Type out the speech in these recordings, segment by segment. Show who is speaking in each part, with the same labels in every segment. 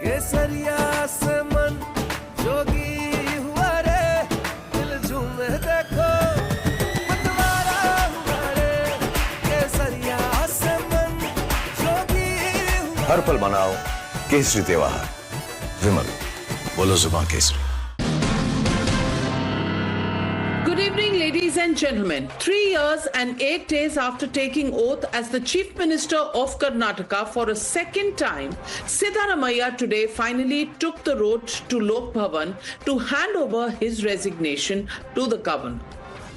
Speaker 1: केसरिया से मन जोगी हुआ रे, दिल झूमे देखो मतवारा हुआ रे, केसरिया से मन जोगी हुआ।
Speaker 2: हर पल मनाओ केसरी त्योहार। विमल, बोलो जुबान Kesari.
Speaker 3: Good evening, ladies and gentlemen. 3 years and 8 days after taking oath as the Chief Minister of Karnataka for a second time, Siddaramaiah today finally took the road to Lok Bhavan to hand over his resignation to the governor.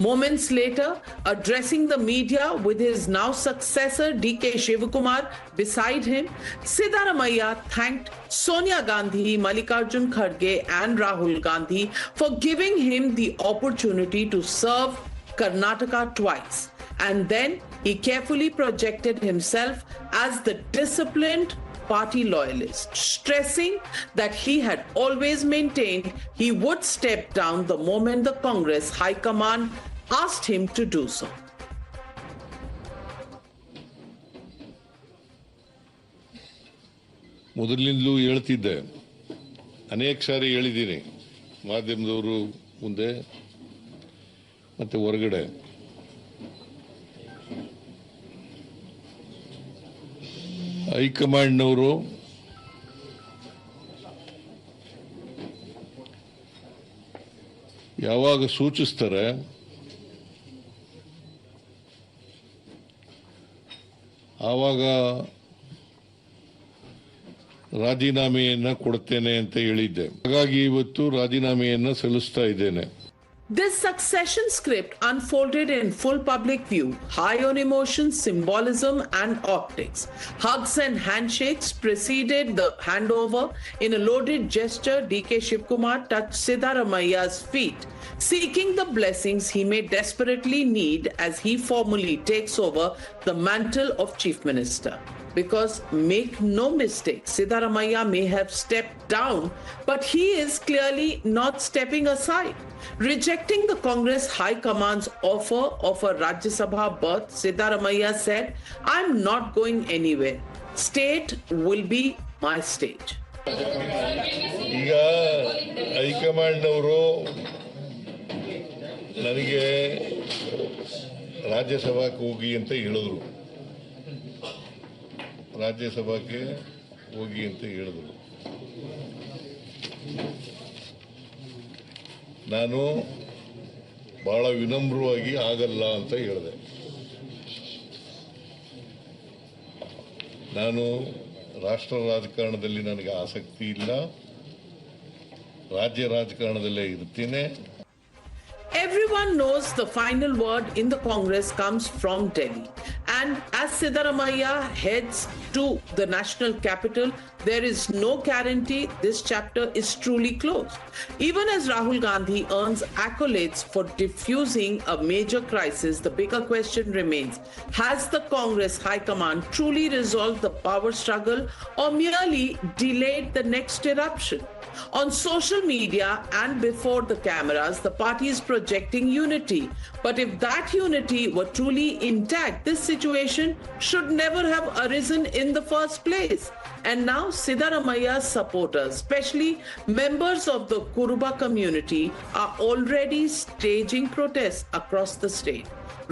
Speaker 3: Moments later, addressing the media with his now successor DK Shivkumar beside him, Siddaramaiah thanked Sonia Gandhi, Mallikarjun Kharge and Rahul Gandhi for giving him the opportunity to serve Karnataka twice. And then he carefully projected himself as the disciplined party loyalist, stressing that he had always maintained he would step down the moment the Congress High Command asked him to do so.
Speaker 4: ಮೊದಲಿನಿಂದಲೂ ಹೇಳ್ತಿದ್ದೆ, ಅನೇಕ ಸಾರಿ ಹೇಳಿದ್ದೀನಿ ಮಾಧ್ಯಮದವರು ಮುಂದೆ ಮತ್ತೆ ಹೊರಗಡೆ. ಹೈಕಮಾಂಡ್ನವರು ಯಾವಾಗ ಸೂಚಿಸ್ತಾರೆ ಆವಾಗ ರಾಜೀನಾಮೆಯನ್ನ ಕೊಡ್ತೇನೆ ಅಂತ ಹೇಳಿದ್ದೆ. ಹಾಗಾಗಿ ಇವತ್ತು ರಾಜೀನಾಮೆಯನ್ನ ಸಲ್ಲಿಸ್ತಾ ಇದ್ದೇನೆ.
Speaker 3: This succession script unfolded in full public view, high on emotions, symbolism and optics. Hugs and handshakes preceded the handover. In a loaded gesture, DK Shivkumar touched Siddaramaiah's feet, seeking the blessings he may desperately need as he formally takes over the mantle of Chief Minister. Because make no mistake, Siddaramaiah may have stepped down, but he is clearly not stepping aside. Rejecting the Congress High Command's offer of a Rajya Sabha berth, Siddaramaiah said, "I'm not going anywhere. State will be my stage."
Speaker 4: ಈಗ ಹೈಕಮಾಂಡ್ನವರು ನನಗೆ ರಾಜ್ಯಸಭಾಕ್ಕೆ ಹೋಗಿ ಅಂತ ಹೇಳಿದ್ರು. ರಾಜ್ಯಸಭಾಕ್ಕೆ ಹೋಗಿ ಅಂತ ಹೇಳಿದ್ರು. ನಾನು ಬಹಳ ವಿನಮ್ರವಾಗಿ ಆಗಲ್ಲ ಅಂತ ಹೇಳಿದೆ. ನಾನು ರಾಷ್ಟ್ರ ರಾಜಕಾರಣದಲ್ಲಿ ನನಗೆ ಆಸಕ್ತಿ ಇಲ್ಲ, ರಾಜ್ಯ ರಾಜಕಾರಣದಲ್ಲೇ ಇರ್ತೀನಿ.
Speaker 3: Everyone knows the final word in the Congress comes from Delhi. And as Siddaramaiah heads to the national capital, there is no guarantee this chapter is truly closed. Even as Rahul Gandhi earns accolades for diffusing a major crisis, the bigger question remains, has the Congress High Command truly resolved the power struggle or merely delayed the next eruption? On social media and before the cameras, the party is projecting unity. But if that unity were truly intact, this situation should never have arisen in the first place. And now Siddaramaiah's supporters, especially members of the Kuruba community, are already staging protests across the state,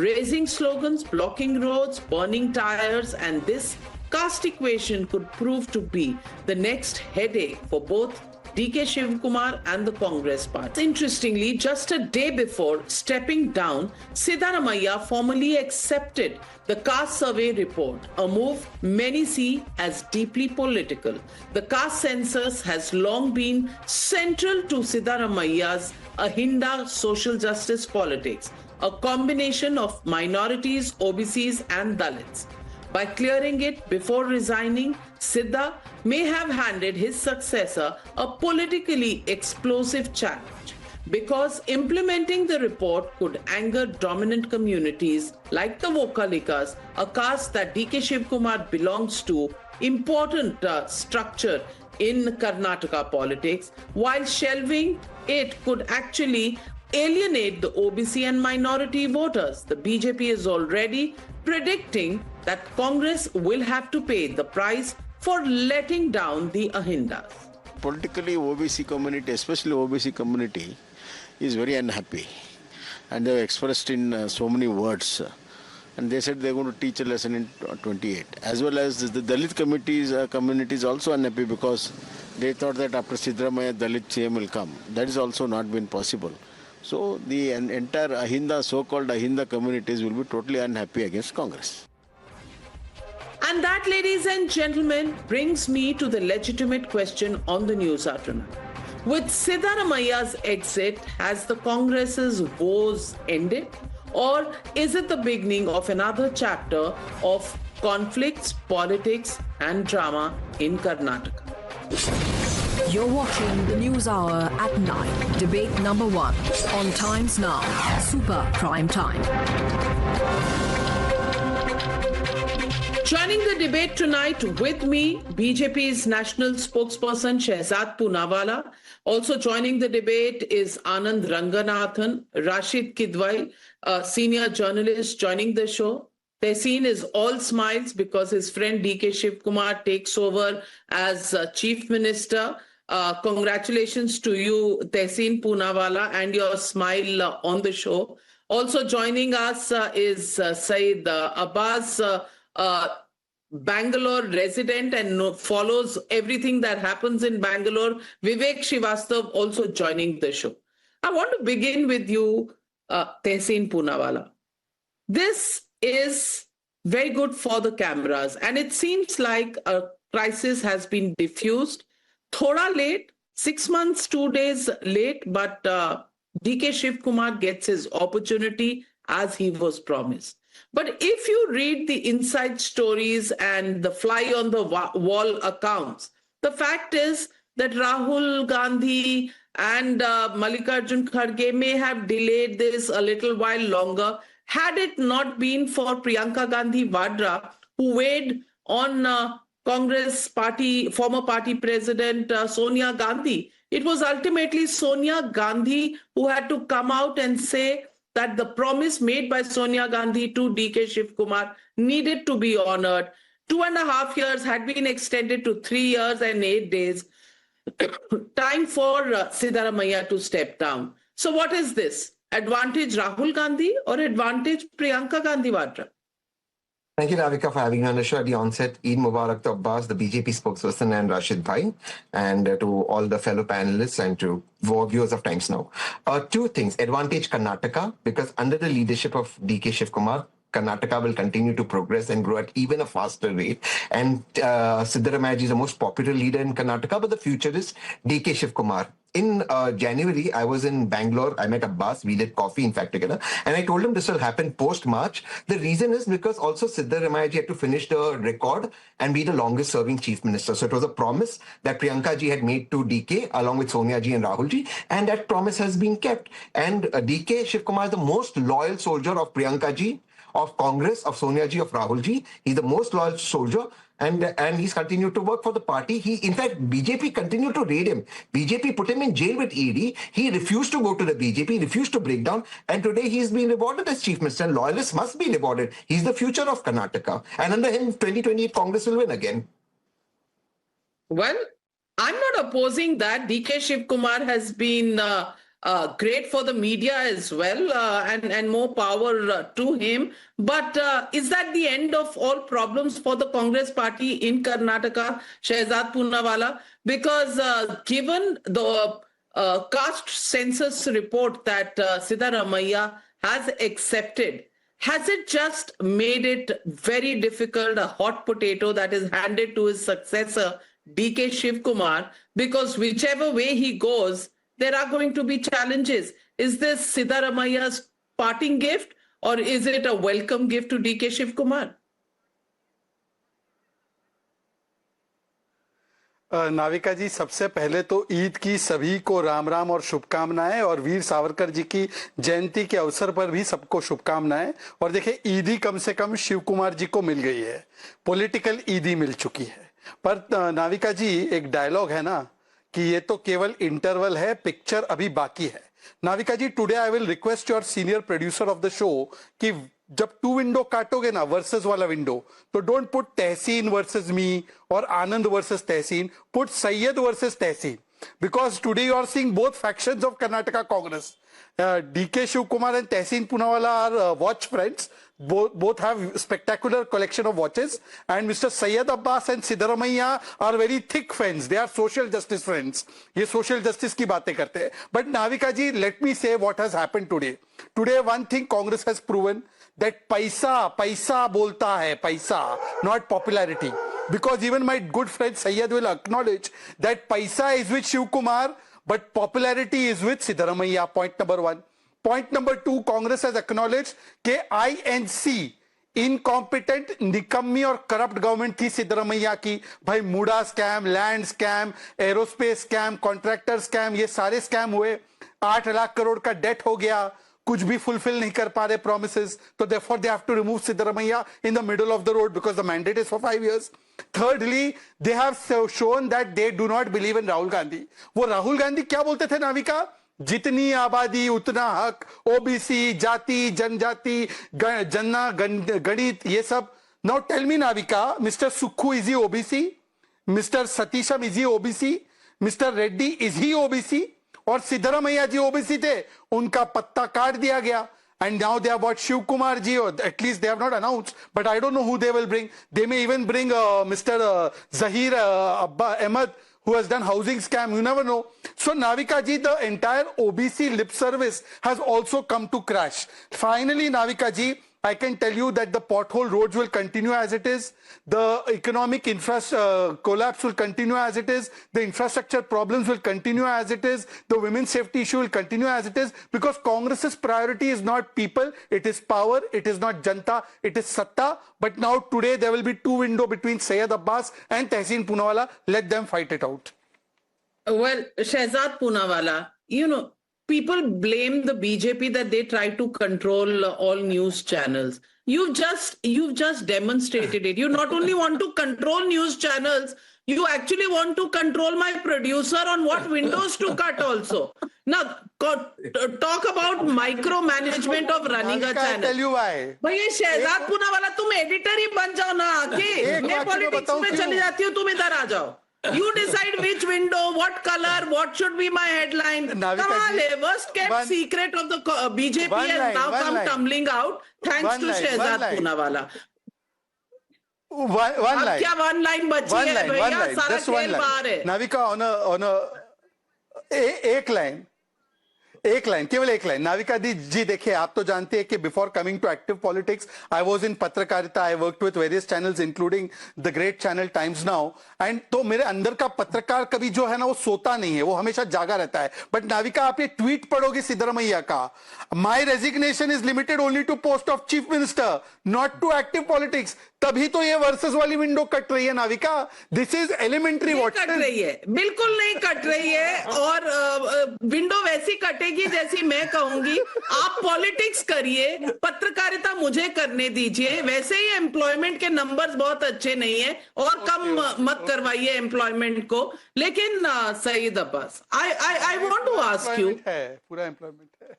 Speaker 3: raising slogans, blocking roads, burning tires, and this caste equation could prove to be the next headache for both DK Shivkumar and the Congress party. Interestingly, just a day before stepping down, Siddaramaiah formally accepted the caste survey report, a move many see as deeply political. The caste census has long been central to Siddaramaiah's Ahinda social justice politics, a combination of minorities, OBCs and Dalits. By clearing it before resigning, Sidda may have handed his successor a politically explosive challenge, because implementing the report could anger dominant communities like the Vokalikas, a caste that DK Shivkumar belongs to, important structure in Karnataka politics, while shelving it could actually alienate the OBC and minority voters. The BJP is already predicting that Congress will have to pay the price for letting down the Ahindas.
Speaker 5: Politically, OBC community, especially OBC community, is very unhappy. And they have expressed in so many words. And they said they're going to teach a lesson in 28. As well as the Dalit community is also unhappy because they thought that after Siddaramaiah, Dalit CM will come. That is also not been possible. So the entire Ahinda, so-called Ahinda communities will be totally unhappy against Congress.
Speaker 3: And that, ladies and gentlemen, brings me to the legitimate question on the news hour tonight. With Siddaramaiah's exit, has the Congress's woes ended? Or is it the beginning of another chapter of conflicts, politics and drama in Karnataka?
Speaker 6: You're watching the News Hour at 9. Debate number 1 on Times Now. Super Prime Time.
Speaker 3: Joining the debate tonight with me, BJP's national spokesperson Shehzad Poonawalla. Also joining the debate is Anand Ranganathan, Rashid Kidwai, a senior journalist joining the show. Tehseen is all smiles because his friend DK Shivkumar takes over as Chief Minister. Congratulations to you, Tehseen Poonawalla, and your smile on the show. Also joining us is Saeed Abbas, Bangalore resident and follows everything that happens in Bangalore. Vivek Srivastav also joining the show. I want to begin with you, Tehseen Poonawalla. This is very good for the cameras, and it seems like a crisis has been diffused. Thoda late, 6 months, 2 days late, but DK Shivkumar gets his opportunity as he was promised. But if you read the inside stories and the fly on the wall accounts, the fact is that Rahul Gandhi and Mallikarjun Kharge may have delayed this a little while longer had it not been for Priyanka Gandhi Vadra, who weighed on Congress party, former party president Sonia Gandhi. It was ultimately Sonia Gandhi who had to come out and say that the promise made by Sonia Gandhi to DK Shivkumar needed to be honored. 2.5 years had been extended to 3 years and 8 days. Time for Siddaramaiah to step down. So what is this? Advantage Rahul Gandhi or advantage Priyanka Gandhi Vadra?
Speaker 7: Thank you, Navika, for having me on the show at the onset. Eid Mubarak to Abbas, the BJP spokesperson, and Rashid Bhai, and to all the fellow panelists and to viewers of Times Now. Two things. Advantage Karnataka, because under the leadership of DK Shivkumar, Karnataka will continue to progress and grow at even a faster rate. And Siddaramaiah is the most popular leader in Karnataka, but the future is DK Shivkumar. In January, I was in Bangalore. I met Abbas. We did coffee, in fact, together. And I told him this will happen post-March. The reason is because also Siddaramaiah had to finish the record and be the longest-serving chief minister. So it was a promise that Priyanka ji had made to DK along with Sonia ji and Rahul ji. And that promise has been kept. And DK Shivkumar is the most loyal soldier of Priyanka ji, of Congress, of Sonia ji, of Rahul ji. He's the most loyal soldier. And he's continued to work for the party. In fact, BJP continued to raid him. BJP put him in jail with ED. He refused to go to the BJP, refused to break down. And today he's been rewarded as chief minister. And loyalists must be rewarded. He's the future of Karnataka. And under him, 2028 Congress will win again.
Speaker 3: Well, I'm not opposing that. DK Shivkumar has been great for the media as well, and more power to him. But is that the end of all problems for the Congress party in Karnataka, Shehzad Poonawalla? Because given the caste census report that Siddaramaiah has accepted, has it just made it very difficult, a hot potato that is handed to his successor, DK Shivkumar? Because whichever way he goes, there are going to be challenges. Is this Siddaramaiah's parting gift or is it a welcome gift to DK Shivkumar?
Speaker 8: Navika जी, सबसे पहले तो ईद की सभी को राम राम और शुभकामनाएं, और वीर सावरकर जी की जयंती के अवसर पर भी सबको शुभकामनाएं। और देखिए, ईदी कम से कम शिवकुमार जी को मिल गई है, पॉलिटिकल ईदी मिल चुकी है। पर नाविका जी, एक डायलॉग है ना कि ये तो केवल इंटरवल है, पिक्चर अभी बाकी है। Navika ji, today I will request your senior producer of the show कि जब 2 विंडो काटोगे ना वर्सेस वाला विंडो, तो don't put Tehseen versus me और Anand versus Tehseen, put Syed versus Tehseen, because today you are seeing both factions of Karnataka Congress. DK Shivkumar and Tehseen Poonawalla are watch friends. Both have spectacular collection of watches, and Mr. Syed Abbas and Siddaramaiah are very thick friends. They are social justice friends. ये social justice की बातें करते हैं. But Navika ji, let me say what has happened today. Today one thing Congress has proven, that paisa bolta hai, paisa, not popularity. Because even my good friend Syed will acknowledge that paisa is with Shivkumar, but popularity is with Siddaramaiah. Point number 1. Point number 2, Congress has acknowledged that INC, incompetent, निकम्मी और corrupt government थी सिद्धरमैया की. भाई MUDA scam, land scam, aerospace scam, contractor scam, ये सारे scam हुए. 8 लाख करोड़ का date हो गया, कुछ भी फुलफिल नहीं कर पा रहे promises. तो therefore they have to remove Siddaramaiah in the middle of the road because the mandate is for 5 years. Thirdly, they have shown that they do not believe in Rahul Gandhi. वो राहुल गांधी क्या बोलते थे नाविका? जितनी आबादी उतना हक, OBC, जाति, जनजाति, जन्ना, गणित, ये सब. Now tell me Navika, Mr. Sukhu, is he OBC? Mr. Satisham, is he OBC? Mr. Reddy, is he OBC? और सिद्धरमैया जी ओबीसी थे, उनका पत्ता काट दिया गया. And now they have got Shivkumar ji, or at least they have not announced, but I don't know who they will bring. They may even bring Mr. Zahir Ahmed, who has done housing scam. You never know. So Navika ji, the entire OBC lip service has also come to crash. Finally, Navika ji, I can tell you that the pothole roads will continue as it is. The economic collapse will continue as it is. The infrastructure problems will continue as it is. The women's safety issue will continue as it is, because Congress's priority is not people, it is power, it is not janta, it is satta. But now today there will be 2 windows between Syed Abbas and Tehseen Poonawalla. Let them fight it out.
Speaker 3: Well, Shehzad Poonawalla, you know, people blame the BJP that they try to control all news channels. You've just demonstrated it. You not only want to control news channels, you actually want to control my producer on what windows to cut also. Now, talk about micromanagement of running a channel.
Speaker 8: I'll tell you why.
Speaker 3: भैया शहजाद पूनावाला, तुम editor ही बन जाओ ना आके. मैं politics में चली जाती हूँ, तुम इधर आ जाओ. You decide which window, what color, what should be my headline. Kamale, worst kept secret of the BJP has now come tumbling out thanks to Shehzad Poonawalla.
Speaker 8: One line.
Speaker 3: क्या one line बची है भैया? सारा खेल बाहर है.
Speaker 8: Navika, on a एक line, केवल एक लाइन. नाविका जी देखिए, आप तो जानते हैं कि before coming to active politics I was in पत्रकारिता. I worked with various channels including the great channel Times Now. And तो मेरे अंदर का पत्रकार कभी जो है ना, वो सोता नहीं है, वो हमेशा जागा रहता है. बट नाविका, आप ये ट्वीट पढ़ोगे सिद्धरमैया का, my resignation is limited only to post of chief minister, not to active politics. तभी तो ये वर्सेस वाली विंडो कट रही है Navika. This is elementary. What
Speaker 3: cut रही है? बिल्कुल नहीं कट रही है. और विंडो वैसी कटेगी जैसी मैं कहूंगी. आप पॉलिटिक्स करिए, पत्रकारिता मुझे करने दीजिए. वैसे ही एम्प्लॉयमेंट के नंबर्स बहुत अच्छे नहीं है, और कम मत करवाइए एम्प्लॉयमेंट को. लेकिन Syed Abbas, I want to ask you,
Speaker 8: पूरा एम्प्लॉयमेंट है.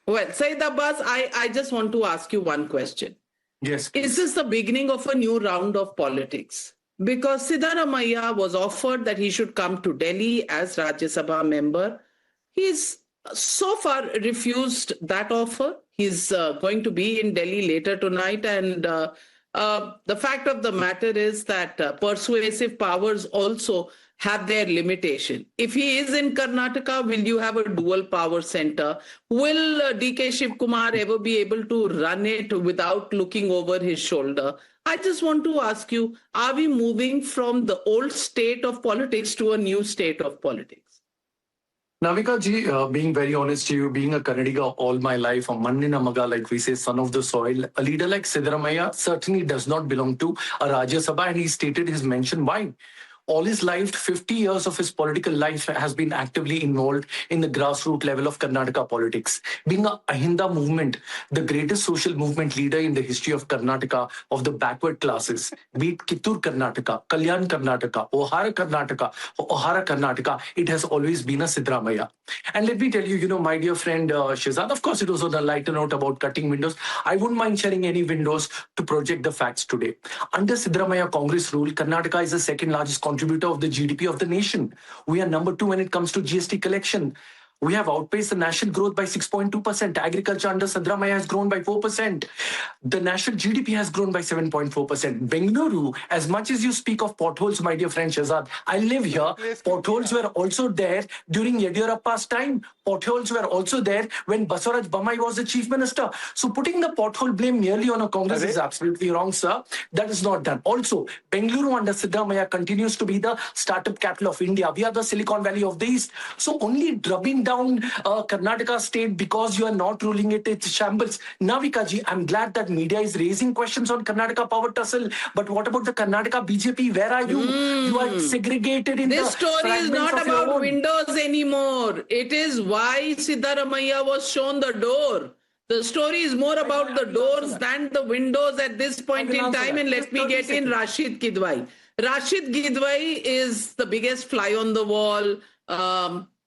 Speaker 3: Well, Syed Abbas, I just want to ask you one question.
Speaker 9: Yes.
Speaker 3: Is this the beginning of a new round of politics? Because Siddaramaiah was offered that he should come to Delhi as Rajya Sabha member. He's so far refused that offer. He's going to be in Delhi later tonight. And the fact of the matter is that persuasive powers also have their limitation. If he is in Karnataka, will you have a dual power center? Will DK Shivkumar ever be able to run it without looking over his shoulder? I just want to ask you, are we moving from the old state of politics to a new state of politics?
Speaker 9: Navika ji, being very honest to you, being a Kannadiga all my life, a Mannina Maga, like we say, son of the soil, a leader like Siddaramaiah certainly does not belong to a Rajya Sabha, and he stated his mention. Why? all his life, 50 years of his political life has been actively involved in the grassroots level of Karnataka politics. Being a Ahinda movement, the greatest social movement leader in the history of Karnataka, of the backward classes, be it Kittur Karnataka, Kalyan Karnataka, Ohara Karnataka, it has always been a Siddaramaiah. And let me tell you, my dear friend Shehzad, of course it was on a lighter note about cutting windows. I wouldn't mind sharing any windows to project the facts today. Under Siddaramaiah Congress rule, Karnataka is the second largest contributor of the GDP of the nation. We are number 2 when it comes to GST collection. We have outpaced the national growth by 6.2%. Agriculture under Siddaramaiah has grown by 4%. The national GDP has grown by 7.4%. Bengaluru, as much as you speak of potholes, my dear friend Shehzad, I live here. Potholes were also there during Yediyurappa's time. Potholes were also there when Basavaraj Bommai was the chief minister. So putting the pothole blame merely on a Congress is absolutely wrong, sir. That is not done. Also, Bengaluru under Siddaramaiah continues to be the startup capital of India. We are the Silicon Valley of the East. So only drubbing down Karnataka state because you are not ruling it, it's shambles. Navika ji, I'm glad that media is raising questions on Karnataka power tussle, but what about the Karnataka BJP? Where are you? You are segregated in
Speaker 3: this story is not about windows anymore. It is why Siddaramaiah was shown the door. The story is more about the doors than the windows at this point in time. And let me get in Rashid Gidwai. Rashid Gidwai is the biggest fly on the wall.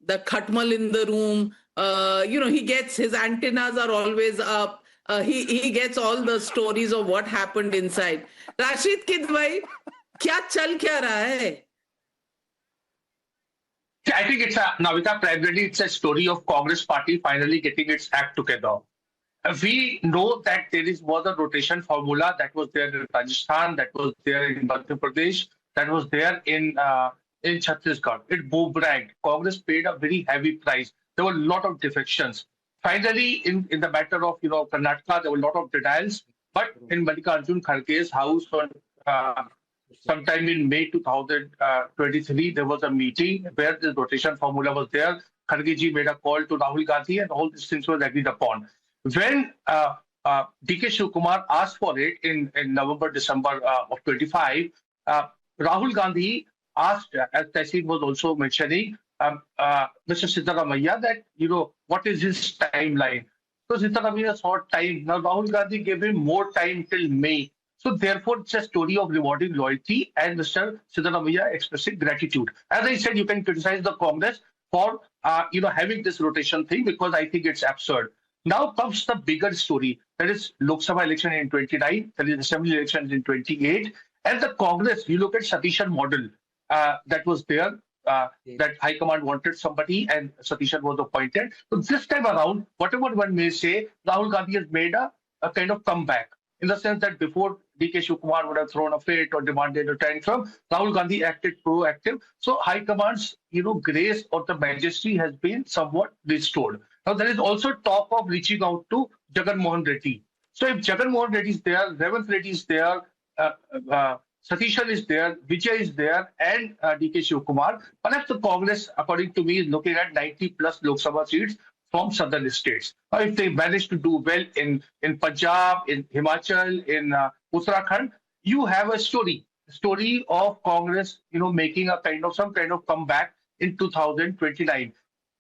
Speaker 3: The khatmal in the room, he gets, his antennas are always up. He gets all the stories of what happened inside. Rashid Gidwai, kya chal kya raha hai?
Speaker 10: I think Navika, primarily it's a story of Congress party finally getting its act together. We know that there was a rotation formula that was there in Rajasthan, that was there in Madhya Pradesh, that was there in Chhattisgarh. It boomeranged. Congress paid a very heavy price. There were a lot of defections. Finally, in the matter of Karnataka, there were a lot of denials. But in Mallikarjun Kharge's house, sometime in May 2023, there was a meeting where the rotation formula was there. Kharge ji made a call to Rahul Gandhi, and all these things were agreed upon. When DK Shivkumar asked for it in November, December of 25, Rahul Gandhi asked, as Tehseen was also mentioning, Mr. Siddaramaiah that, what is his timeline? So Siddaramaiah sought time. Now Rahul Gandhi gave him more time till May. So therefore, it's a story of rewarding loyalty and Mr. Siddaramaiah expressing gratitude. As I said, you can criticize the Congress for, having this rotation thing because I think it's absurd. Now comes the bigger story. That is Lok Sabha election in 29, that is Assembly elections in 28. And the Congress, you look at Satishan model, that was there, that High Command wanted somebody and Satishan was appointed. So this time around, whatever one may say, Rahul Gandhi has made a kind of comeback in the sense that before DK Shivkumar would have thrown a fit or demanded a tantrum, Rahul Gandhi acted proactive. So High Command's, grace or the majesty has been somewhat restored. Now there is also talk of reaching out to Jagan Mohan Reddy. So if Jagan Mohan Reddy is there, Revanth Reddy is there, Satishan is there, Vijay is there, and DK Shivkumar. Perhaps the Congress, according to me, is looking at 90 plus Lok Sabha seats from southern states. Now, if they manage to do well in Punjab, in Himachal, in Uttarakhand, you have a story of Congress, making some kind of comeback in 2029.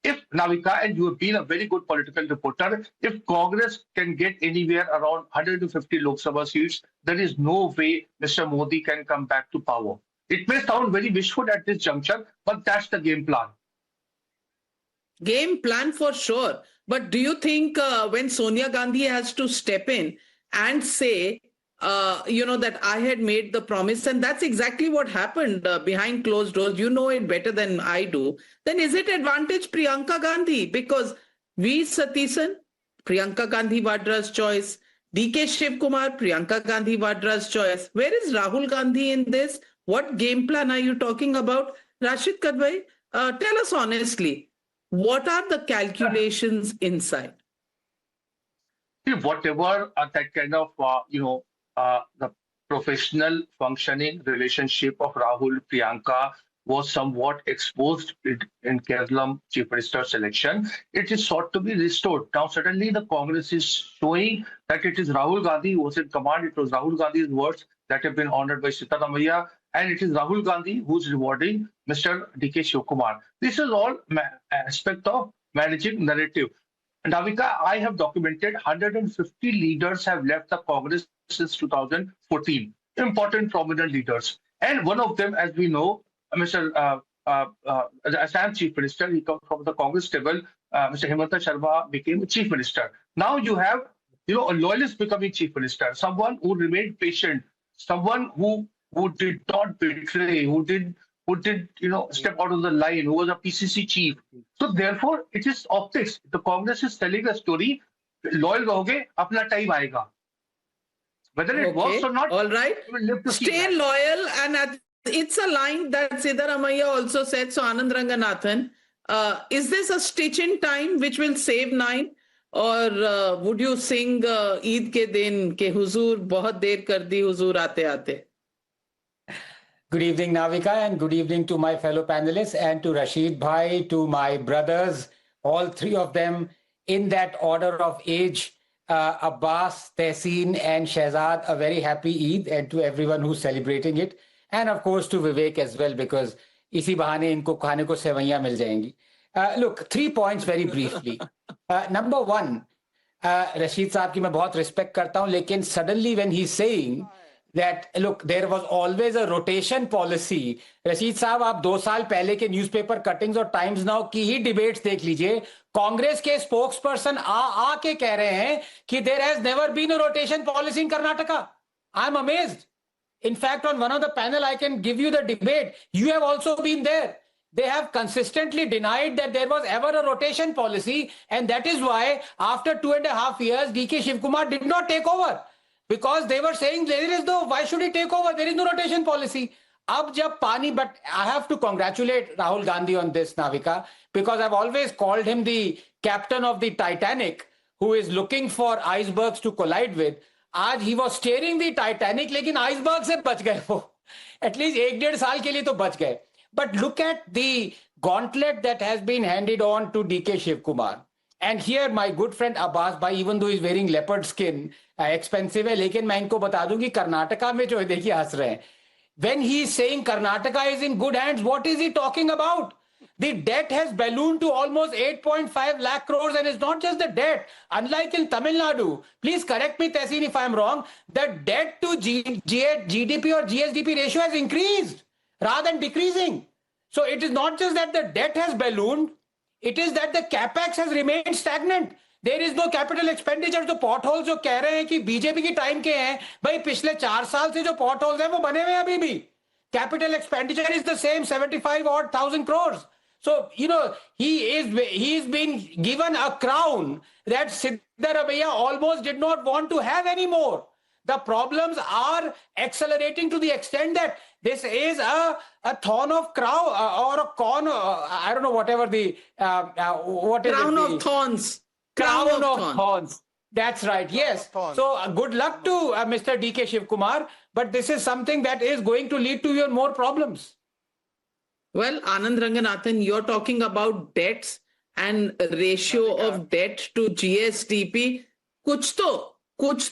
Speaker 10: If Navika, and you have been a very good political reporter, if Congress can get anywhere around 150 Lok Sabha seats, there is no way Mr. Modi can come back to power. It may sound very wishful at this juncture, but that's the game plan.
Speaker 3: Game plan for sure. But do you think when Sonia Gandhi has to step in and say, that I had made the promise, and that's exactly what happened behind closed doors, you know it better than I do, then is it advantage Priyanka Gandhi? Because V. Satishan, Priyanka Gandhi Vadra's choice, DK Shivkumar, Priyanka Gandhi Vadra's choice. Where is Rahul Gandhi in this? What game plan are you talking about? Rashid Gidwai, tell us honestly, what are the calculations inside?
Speaker 10: Whatever that kind of, the professional functioning relationship of Rahul Priyanka was somewhat exposed in Kerala Chief Minister's election. It is sought to be restored. Now, suddenly the Congress is showing that it is Rahul Gandhi who was in command. It was Rahul Gandhi's words that have been honored by Siddaramaiah. and it is Rahul Gandhi who's rewarding Mr. Shivkumar. This is all aspect of managing narrative. Navika, I have documented 150 leaders have left the Congress since 2014. Important, prominent leaders. And one of them, as we know, Mr. The Assam Chief Minister, he comes from the Congress table. Mr. Hemanta Sharma became Chief Minister. Now you have, a loyalist becoming Chief Minister, someone who remained patient, someone who did not betray, who did step out of the line, who was a PCC chief. So therefore, it is optics. The Congress is telling a story. Loyal rahoge, apna time aayega. Whether it works or not,
Speaker 3: all right. Stay loyal, and it's a line that Siddaramaiah also said. So Anand Ranganathan, is this a stitch in time which will save 9, or would you sing Eid ke din ke huzur bahut der kar di huzur aate aate?
Speaker 11: Good evening, Navika, and good evening to my fellow panelists and to Rashid Bhai, to my brothers, all three of them in that order of age, Abbas, Tehseen and Shehzad, a very happy Eid, and to everyone who's celebrating it. And of course to Vivek as well, because isi bahane inko khane ko sevaiyan mil jayengi. Look, 3 points very briefly. Number one, Rashid Saab ki main bahut respect karta hun, lekin suddenly when he's saying that, look, there was always a rotation policy. Rashid Saab, आप 2 साल पहले के newspaper cuttings और times Now की ही debates देख लीजिए. कांग्रेस के spokesperson आके कह रहे हैं कि there has never been a rotation policy in Karnataka. I'm amazed. In fact, on one of the panel, I can give you the debate. You have also been there. They have consistently denied that there was ever a rotation policy, and that is why after 2.5 years, DK Shivkumar did not take over. Because they were saying, why should he take over? There is no rotation policy. But I have to congratulate Rahul Gandhi on this, Navika, because I've always called him the captain of the Titanic, who is looking for icebergs to collide with. Aaj he was steering the Titanic, lekin iceberg se bach gaye wo. At least 1.5 saal ke liye to bach gaye. But look at the gauntlet that has been handed on to DK Shivkumar. And here my good friend Abbas Bhai, even though he's wearing leopard skin, expensive hai, lekin main inko bata दूं कि Karnataka में जो है देखिए हंस रहे हैं. When he is saying Karnataka is in good hands, what is he talking about? The debt has ballooned to almost 8.5 lakh crores, and it's not just the debt. Unlike in Tamil Nadu, please correct me, Tehseen, if I'm wrong, the debt to GDP or GSDP ratio has increased rather than decreasing. So it is not just that the debt has ballooned, it is that the capex has remained stagnant. There is no capital expenditure. जो potholes जो कह रहे हैं कि BJP की time के हैं, भाई पिछले 4 साल से जो potholes हैं वो बने हुए हैं अभी भी. Capital expenditure is the same, 75,000 crores. So, he's been given a crown that Siddaramaiah almost did not want to have anymore. The problems are accelerating to the extent that this is a thorn of crown or a corn, I don't know, whatever the, what is
Speaker 3: Crown
Speaker 11: it?
Speaker 3: Of thorns.
Speaker 11: Crown of thorns. That's right, yes. So good luck to Mr. DK Shivkumar, but this is something that is going to lead to even more problems.
Speaker 3: Well, Anand Ranganathan, you're talking about debts and ratio of debt to GSDP. कुछ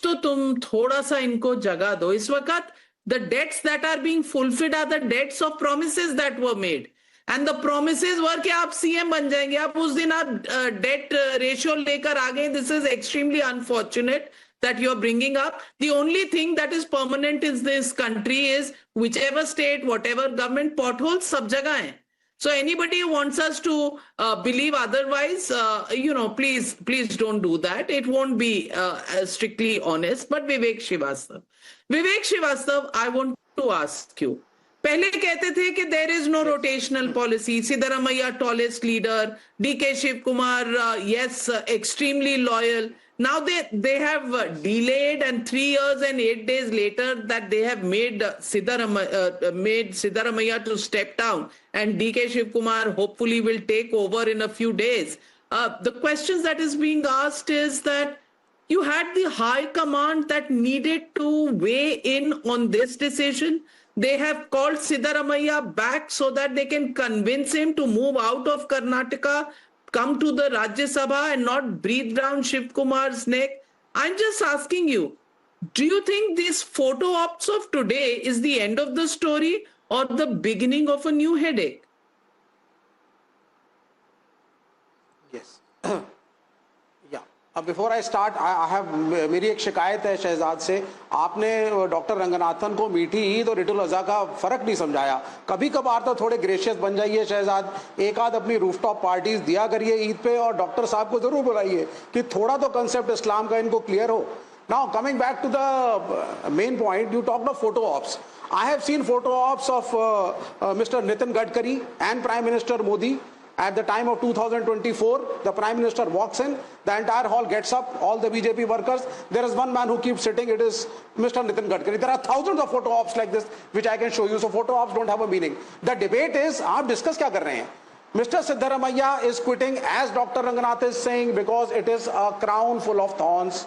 Speaker 3: तो तुम थोड़ा सा इनको जगह दो. इस वक्त the debts that are being fulfilled are the debts of promises that were made. And the promises were कि आप CM बन जाएंगे. आप उस दिन आप debt ratio लेकर आ गए. This is extremely unfortunate that you're bringing up. The only thing that is permanent in this country is whichever state, whatever government, potholes sab jagah hai. So anybody who wants us to believe otherwise, please don't do that. It won't be strictly honest. But Vivek Srivastava, I want to ask you. पहले कहते थे कि there is no rotational policy. Siddaramaiah, tallest leader. DK Shivkumar, yes, extremely loyal. Now they have delayed, and 3 years and 8 days later that they have made Siddaramaiah to step down, and DK Shivkumar hopefully will take over in a few days. The questions that is being asked is that you had the high command that needed to weigh in on this decision. They have called Siddaramaiah back so that they can convince him to move out of Karnataka, come to the Rajya Sabha and not breathe down Shivkumar's neck. I'm just asking you, Do you think these photo ops of today is the end of the story or the beginning of a new headache?
Speaker 12: Yes. Before I start I have मेरी एक शिकायत है शहजाद से, आपने doctor Ranganathan को मीठी ईद और ईद उल अज़हा का फर्क नहीं समझाया। कभी कभार तो थोड़े ग्रेशियस बन जाइए शहजाद, एक आध अपनी रूफटॉप पार्टीज दिया करिए ईद पे, और डॉक्टर साहब को जरूर बुलाइए कि थोड़ा तो कंसेप्ट इस्लाम का इनको क्लियर हो। Now coming back to the main point, you talked of photo ops. I have seen photo ops of Mr. Nitin Gadkari and Prime Minister Modi. At the time of 2024, the Prime Minister walks in, the entire hall gets up, all the BJP workers. There is one man who keeps sitting, it is Mr. Nitin Gadkari. There are thousands of photo ops like this, which I can show you. So photo ops don't have a meaning. The debate is, आप discuss क्या कर रहे हैं? Mr. Siddaramaiah is quitting, as Dr. Ranganath is saying, because it is a crown full of thorns.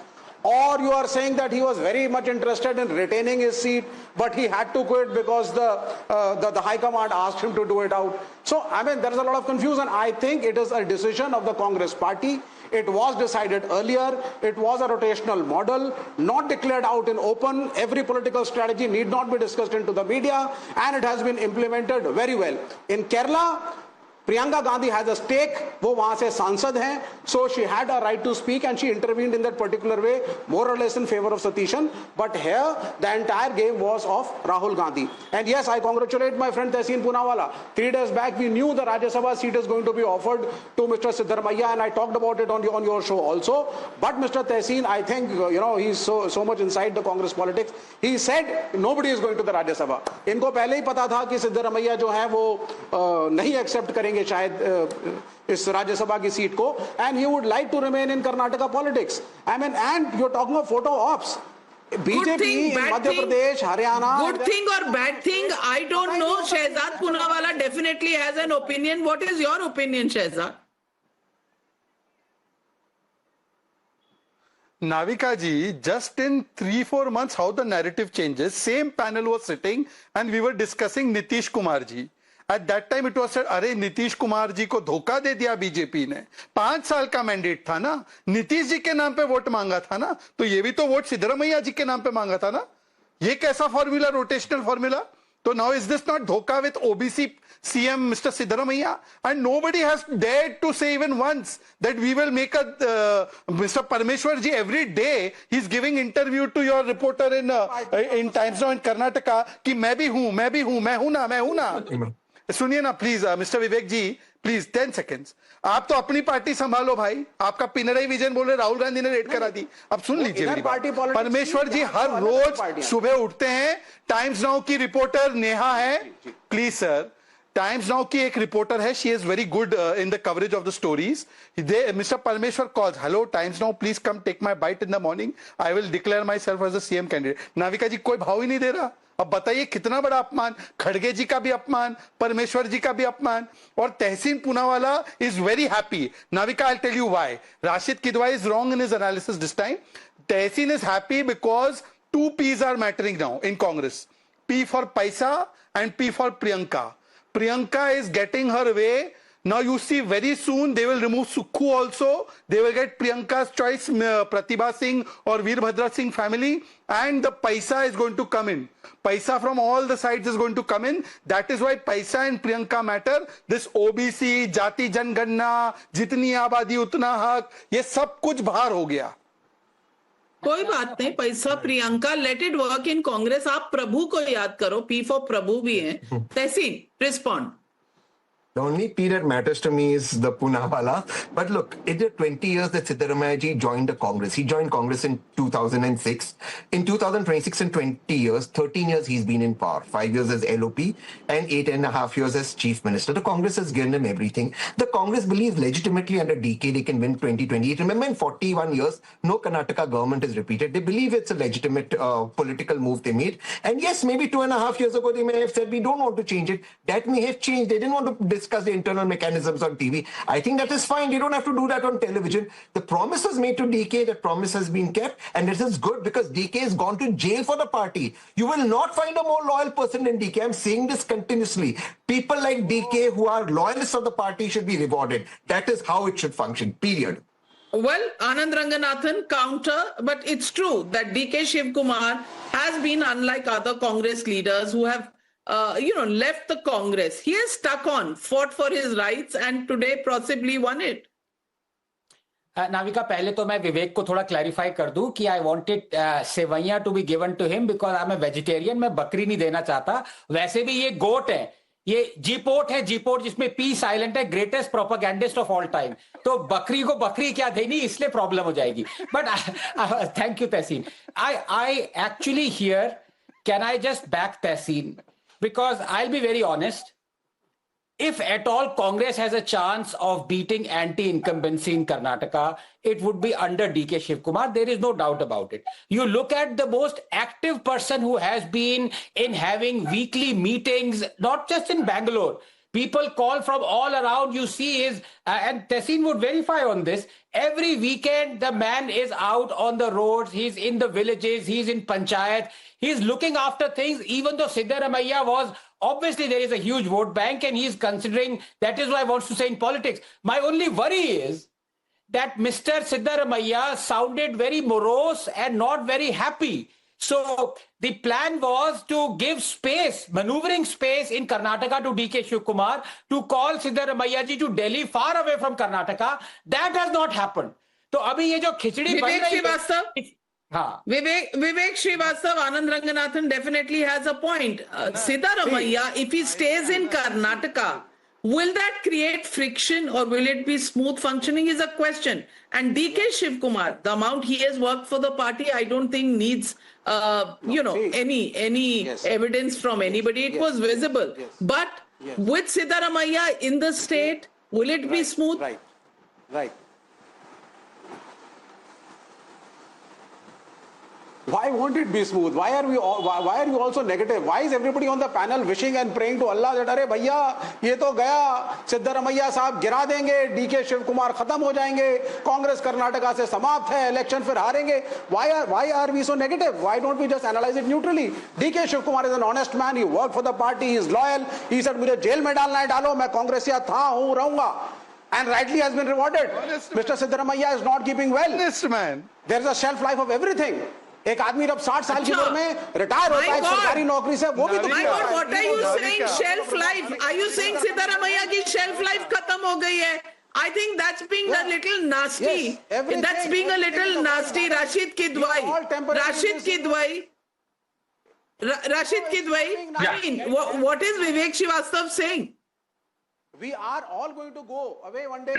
Speaker 12: Or you are saying that he was very much interested in retaining his seat, but he had to quit because the High Command asked him to do it out. So, I mean, there is a lot of confusion. I think it is a decision of the Congress party. It was decided earlier. It was a rotational model, not declared out in open. Every political strategy need not be discussed into the media, and it has been implemented very well. In Kerala, Priyanka Gandhi has a stake, वो वहाँ से सांसद हैं, so she had a right to speak and she intervened in that particular way, more or less in favor of Satishan. But here, the entire game was of Rahul Gandhi. And yes, I congratulate my friend Tehseen Poonawala. 3 days back, we knew the Rajya Sabha seat is going to be offered to Mr. Siddaramaiah, and I talked about it on your show also. But Mr. Tehseen, I think, he's so much inside the Congress politics. He said nobody is going to the Rajya Sabha. इनको पहले ही पता था कि सिद्धरमैया जो है वो नहीं accept करेंगे शायद इस राज्यसभा की सीट को, and he would like to remain in Karnataka politics. I mean, and you're talking of photo ops. BJP in Madhya Pradesh, Haryana.
Speaker 3: Good thing or bad thing, I don't know. Shehzad Poonawala definitely has an opinion. What is your opinion, Shehzad?
Speaker 8: Navika ji, just in 3-4 months, how the narrative changes. Same panel was sitting and we were discussing Nitish Kumar ji. At that time it was said, अरे नीतीश कुमार जी को धोखा दे दिया BJP ने, 5 साल का mandate था ना, नीतीश जी के नाम पे वोट मांगा था ना, तो ये भी तो वोट सिद्धरमैया जी के नाम पे मांगा था ना। ये कैसा फॉर्मूला, रोटेशनल फॉर्मूला? तो now is this not धोखा with OBC CM Mr. Siddaramaiah? And nobody has dared to say even once that we will make a Mr. Parmeshwar ji every day he's giving interview to your reporter in Times Now in Karnataka कि मैं भी हूं, मैं हूं ना। सुनिए ना please mister Vivek ji, please 10 seconds. आप तो अपनी पार्टी संभालो भाई, आपका पिनराई विजन बोल रहे राहुल गांधी ने रेड करा दी। अब सुन लीजिए मेरी बात। परमेश्वर जी हर रोज सुबह उठते हैं, टाइम्स नाउ की रिपोर्टर नेहा है, प्लीज सर, टाइम्स नाउ की एक रिपोर्टर है, she is very good in the coverage of the stories. Mister Parameshwar calls, hello Times Now please come take my bite in the morning, I will declare myself as a CM candidate. Navika ji कोई भाव ही नहीं दे रहा। अब बताइए कितना बड़ा अपमान, खड़गे जी का भी अपमान, परमेश्वर जी का भी अपमान, और Tehseen Poonawalla is very happy. Navika I tell you why. Rashid Kidwai is wrong in his analysis this time. Tehseen is happy because 2 P's are mattering now in Congress, P for पैसा and P for Priyanka. Priyanka is getting her way. Now you see very soon they will remove Sukhu also. They will get Priyanka's choice, Pratibha Singh or Veerbhadra Singh family, and the paisa is going to come in. Paisa from all the sides is going to come in. That is why Paisa and Priyanka matter. This OBC, Jati Janganna, Jitni Abadi, Utna Haq, ये सब कुछ बाहर हो गया।
Speaker 3: कोई बात नहीं, पैसा Priyanka, let it work in Congress. आप प्रभु को याद करो, P for प्रभु भी है। तहसीन, respond.
Speaker 7: The only P that matters to me is the Poonawala. But look, it is 20 years that Siddaramaiah ji joined the Congress. He joined Congress in 2006. In 2026 and 20 years, 13 years he's been in power. 5 years as LOP and 8.5 years as Chief Minister. The Congress has given him everything. The Congress believes legitimately under DK they can win 2028. Remember, in 41 years, no Karnataka government is repeated. They believe it's a legitimate political move they made. And yes, maybe 2.5 years ago they may have said, we don't want to change it. That may have changed. They didn't want to discuss the internal mechanisms on TV. I think that is fine. You don't have to do that on television. The promises made to DK, that promise has been kept, and this is good because DK has gone to jail for the party. You will not find a more loyal person than DK. I'm saying this continuously. People like DK who are loyalists of the party should be rewarded. That is how it should function, period.
Speaker 3: Well, Anand Ranganathan counter, but it's true that DK Shivkumar has been unlike other Congress leaders who have, left the Congress. He has stuck on, fought for his rights, and today possibly won it.
Speaker 11: Navika, पहले तो मैं विवेक को थोड़ा clarify कर दूं कि I wanted sevaiya to be given to him because I am a vegetarian. मैं बकरी नहीं देना चाहता. वैसे भी ये गोट है, ये जीपोर्ट है, जीपोर्ट जिसमें पी साइलेंट है, greatest propagandist of all time. तो बकरी को बकरी क्या देनी, इसलिए प्रॉब्लम हो जाएगी. But thank you Tehseen. I actually hear, can I just back Tehseen because I will be very honest. If at all Congress has a chance of beating anti-incumbency in Karnataka, it would be under DK Shivkumar. There is no doubt about it. You look at the most active person who has been in having weekly meetings, not just in Bangalore. People call from all around. You see his, and Tehseen would verify on this, every weekend the man is out on the roads, he's in the villages, he's in Panchayat, he's looking after things, even though Siddaramaiah was, obviously there is a huge vote bank and he's considering, that is what I want to say in politics. My only worry is that Mr. Siddaramaiah sounded very morose and not very happy. So the plan was to give space, maneuvering space in Karnataka to DK Shivkumar, to call Siddaramaiah ji to Delhi, far away from Karnataka. That has not happened. So abhi ye jo khichdi ban rahi hai.
Speaker 3: Vivek Srivastava, Anand Ranganathan definitely has a point. Siddaramaiah, if he stays in Karnataka, will that create friction or will it be smooth functioning is a question. And DK Shivkumar, the amount he has worked for the party, I don't think needs, any evidence from anybody. It was visible. But with Siddaramaiah in the state, will it be smooth?
Speaker 12: Right. Why won't it be smooth? Why are you also negative? Why is everybody on the panel wishing and praying to Allah that अरे भैया ये तो गया, सिद्धरमैया साहब गिरा देंगे, DK Shivkumar खत्म हो जाएंगे, कांग्रेस कर्नाटका से समाप्त है, इलेक्शन फिर हारेंगे. Why are we so negative? Why don't we just analyze it neutrally? DK Shivkumar is an honest man. He worked for the party. He is loyal. He said मुझे जेल में डालना है डालो, मैं कांग्रेसिया था हूँ रहूंगा. And rightly has been rewarded. Mr. Siddaramaiah is not keeping well. Honest man. There is a shelf life of everything. एक आदमी जब 60 साल की उम्र में रिटायर होता है सरकारी नौकरी से, वो भी तो
Speaker 3: My God, what are you saying? Shelf life? Are you saying Siddaramaiah की shelf life खत्म हो गई है? I think that's being a little nasty. That's being a little nasty. Rashid Kidwai. I mean, what is Vivek Srivastava saying?
Speaker 12: We are all going to go away one day.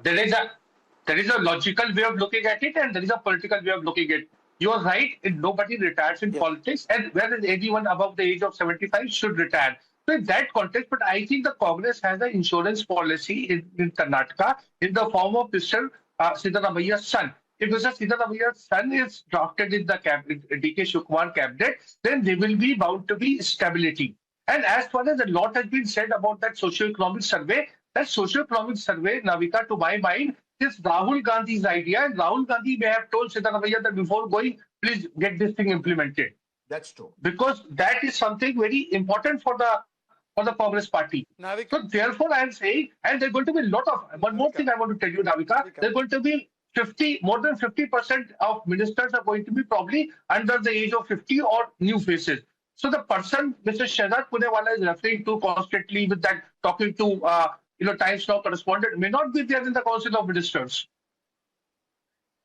Speaker 10: There is a logical way of looking at it and there is a political way of looking at it. You are right, nobody retires in politics, and whereas anyone above the age of 75 should retire. So in that context, but I think the Congress has an insurance policy in Karnataka in the form of Mr. Siddaramaiah's son. If Mr. Siddaramaiah's son is drafted in the cabinet, DK Shivkumar cabinet, then there will be bound to be stability. And as far as a lot has been said about that socio-economic survey, Navika, to my mind, is Rahul Gandhi's idea, and Rahul Gandhi may have told Siddaramaiah that before going, please get this thing implemented.
Speaker 7: That's true.
Speaker 10: Because that is something very important for the Congress party. Navika. So therefore, I am saying, and there's going to be a lot of, one more thing I want to tell you, Navika, there's going to be more than 50% of ministers are going to be probably under the age of 50 or new faces. So the person Mr. Shehzad Punewala is referring to constantly with that talking to Times Now correspondent may not be there in the Council of Ministers.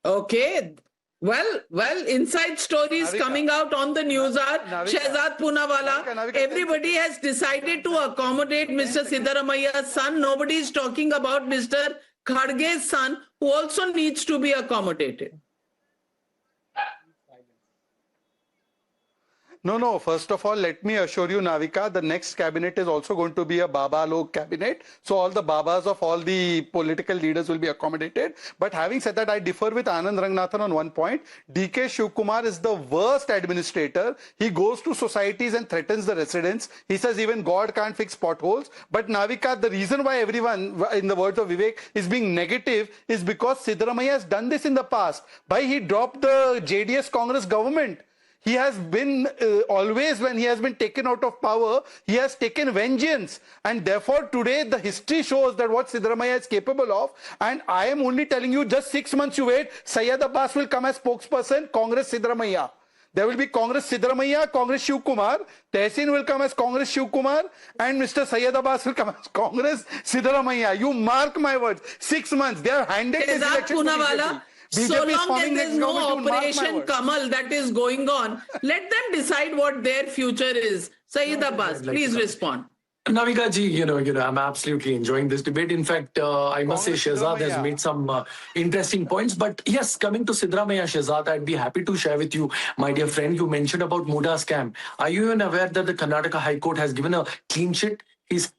Speaker 3: Okay. Well, inside stories coming out on the news are Shehzad Punewala. Everybody has decided to accommodate Mr. Siddaramaiah's son. Nobody is talking about Mr. Kharge's son, who also needs to be accommodated.
Speaker 8: No. First of all, let me assure you, Navika, the next cabinet is also going to be a Baba Log cabinet. So all the Babas of all the political leaders will be accommodated. But having said that, I differ with Anand Ranganathan on one point. DK Shivkumar is the worst administrator. He goes to societies and threatens the residents. He says even God can't fix potholes. But Navika, the reason why everyone, in the words of Vivek, is being negative is because Siddaramaiah has done this in the past. He dropped the JDS Congress government. he has been always, when he has been taken out of power, he has taken vengeance. And therefore today the history shows that what Siddaramaiah is capable of. And I am only telling you, just 6 months you wait, Syed Abbas will come as spokesperson, Congress Siddaramaiah. There will be Congress Siddaramaiah, Congress Shivkumar, Tehseen will come as Congress Shivkumar, and Mr. Syed Abbas will come as Congress Siddaramaiah. You mark my words, 6 months, they are handed this election to BJP.
Speaker 3: So long as there is no Operation Kamal that is going on, let them decide what their future is. Syed Abbas, please respond.
Speaker 9: Navika ji, I'm absolutely enjoying this debate. In fact, I must say Shehzad has made some interesting points. But yes, coming to Siddaramaiah, Shehzad, I'd be happy to share with you, my dear friend, you mentioned about Muda scam. Are you even aware that the Karnataka High Court has given a clean sheet? He's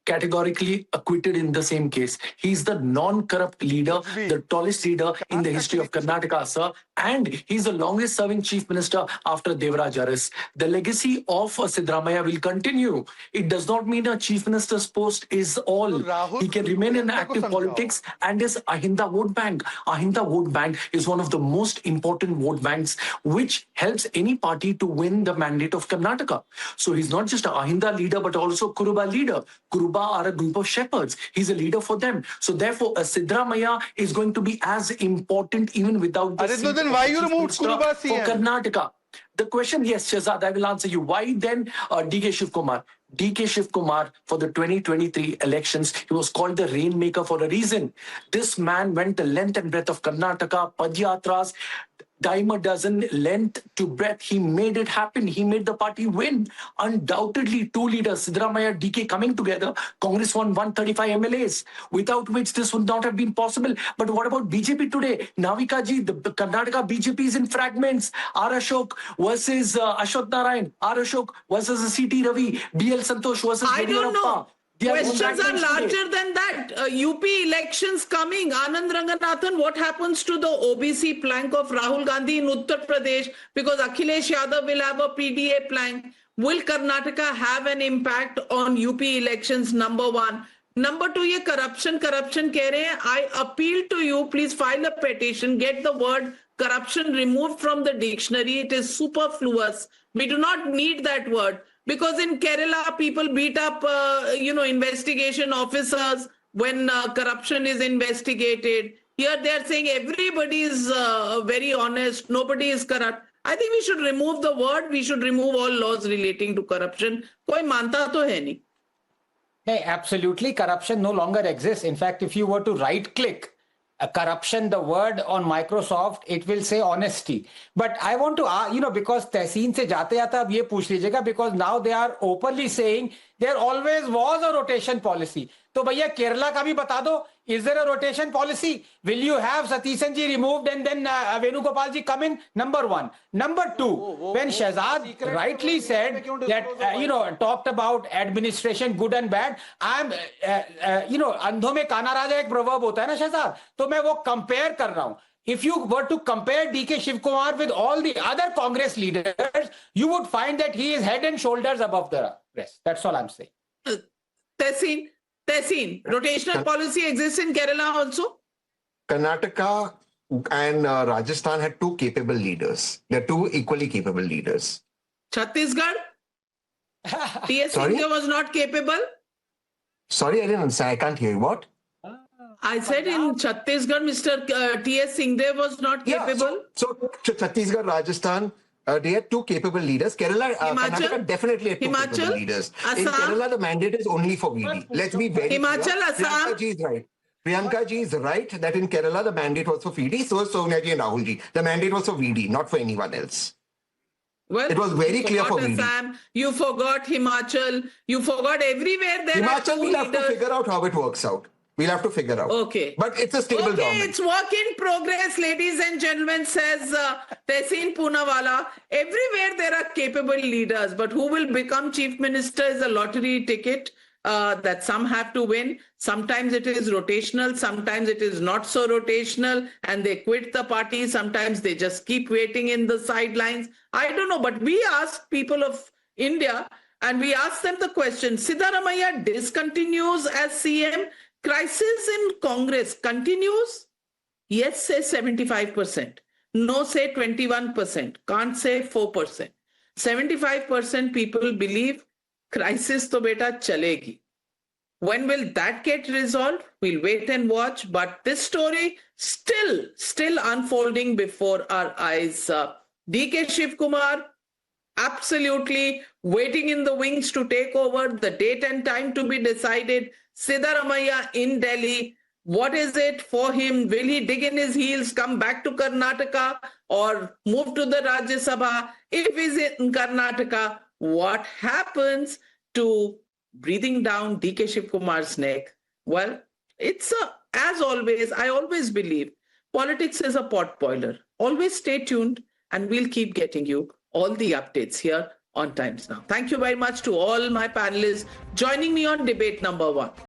Speaker 9: categorically acquitted in the same case. He's the non-corrupt leader, the tallest leader in the history of Karnataka, sir. And he's the longest serving chief minister after Devaraj arrest. The legacy of Siddaramaiah will continue. It does not mean a chief minister's post is all. He can remain in active politics and his Ahinda vote bank. Ahinda vote bank is one of the most important vote banks which helps any party to win the mandate of Karnataka. So he's not just a Ahinda leader but also Kuruba leader. Kuruba are a group of shepherds. He's a leader for them. So therefore, a Siddaramaiah is going to be as important even without the seat
Speaker 8: then why you removed Kuruba CM?
Speaker 9: For Karnataka. The question, yes, Shehzad, I will answer you. Why then DK Shivkumar? DK Shivkumar, for the 2023 elections, he was called the rainmaker for a reason. This man went the length and breadth of Karnataka, Padyatras, dime a dozen, length to breadth. He made it happen. He made the party win. Undoubtedly, two leaders, Siddaramaiah, DK, coming together, Congress won 135 MLAs, without which this would not have been possible. But what about BJP today? Navika ji, the Karnataka BJP is in fragments. R. Ashok versus Ashok Narayan. R. Ashok versus C.T. Ravi. B.L. Santosh versus
Speaker 3: I don't know. Questions are larger
Speaker 9: today.
Speaker 3: than that. UP elections coming. Anand Ranganathan, what happens to the OBC plank of Rahul Gandhi in Uttar Pradesh? Because Akhilesh Yadav will have a PDA plank. Will Karnataka have an impact on UP elections? Number one. Number two, ye corruption keh rahe hain. I appeal to you, please file a petition, get the word corruption removed from the dictionary. It is superfluous. We do not need that word. Because in Kerala, people beat up, investigation officers when corruption is investigated. Here they are saying everybody is very honest, nobody is corrupt. I think we should remove the word, we should remove all laws relating to corruption. Koi manta to hai nahi.
Speaker 11: Hey, absolutely, corruption no longer exists. In fact, if you were to right-click corruption, the word on Microsoft, it will say honesty. But I want to, because Tehseen se jate jata ab ye pooch lijiyega, because now they are openly saying there always was a rotation policy. So bhaiya Kerala ka bhi bata do, is there a rotation policy? Will you have Satishan ji removed and then Venugopal ji come in? Number one. Number two, when Shehzad rightly said that, talked about administration, good and bad, I'm, andho mein kana raja ek proverb hota hai na Shehzad, to main wo compare kar raha hu. If you were to compare DK Shivkumar with all the other Congress leaders, you would find that he is head and shoulders above the rest. That's all I'm saying.
Speaker 3: Tehseen, rotational policy exists in Kerala also?
Speaker 7: Karnataka and Rajasthan had two capable leaders. They're two equally capable leaders.
Speaker 3: Chhattisgarh? T.S. Singh was not capable?
Speaker 7: Sorry, I didn't understand. I can't hear you. What?
Speaker 3: I said in Chhattisgarh, Mr. T.S. Singh was not capable.
Speaker 7: So Chhattisgarh, Rajasthan, they had two capable leaders. Kerala, Karnataka definitely had two capable leaders. In Kerala, the mandate is only for VD. Let's be very clear. Priyanka ji is right. Priyanka ji is right that in Kerala, the mandate was for VD. So is Sonia ji and Rahul ji. The mandate was for VD, not for anyone else.
Speaker 3: Well,
Speaker 7: it was very clear for VD.
Speaker 3: Assam, you forgot Himachal. You forgot everywhere there
Speaker 7: Himachal, we'll have to figure out how it works out. We'll have to figure out.
Speaker 3: Okay.
Speaker 7: But it's a stable government.
Speaker 3: It's work in progress, ladies and gentlemen, says Tehseen Poonawala. Everywhere there are capable leaders, but who will become chief minister is a lottery ticket that some have to win. Sometimes it is rotational, sometimes it is not so rotational, and they quit the party. Sometimes they just keep waiting in the sidelines. I don't know, but we asked people of India, and we asked them the question, Siddaramaiah discontinues as CM. Crisis in Congress continues? Yes, says 75%. No say 21%, can't say 4%. 75% people believe crisis to beta chalegi. When will that get resolved? We'll wait and watch. But this story still unfolding before our eyes. DK Shivkumar, absolutely waiting in the wings to take over. The date and time to be decided. Siddaramaiah in Delhi. What is it for him? Will he dig in his heels, come back to Karnataka, or move to the Rajya Sabha? If he's in Karnataka, what happens to breathing down DK Shivkumar's neck? Well, it's as always, I always believe politics is a pot boiler. Always stay tuned and we'll keep getting you all the updates here on Times Now. Thank you very much to all my panelists joining me on debate number 1.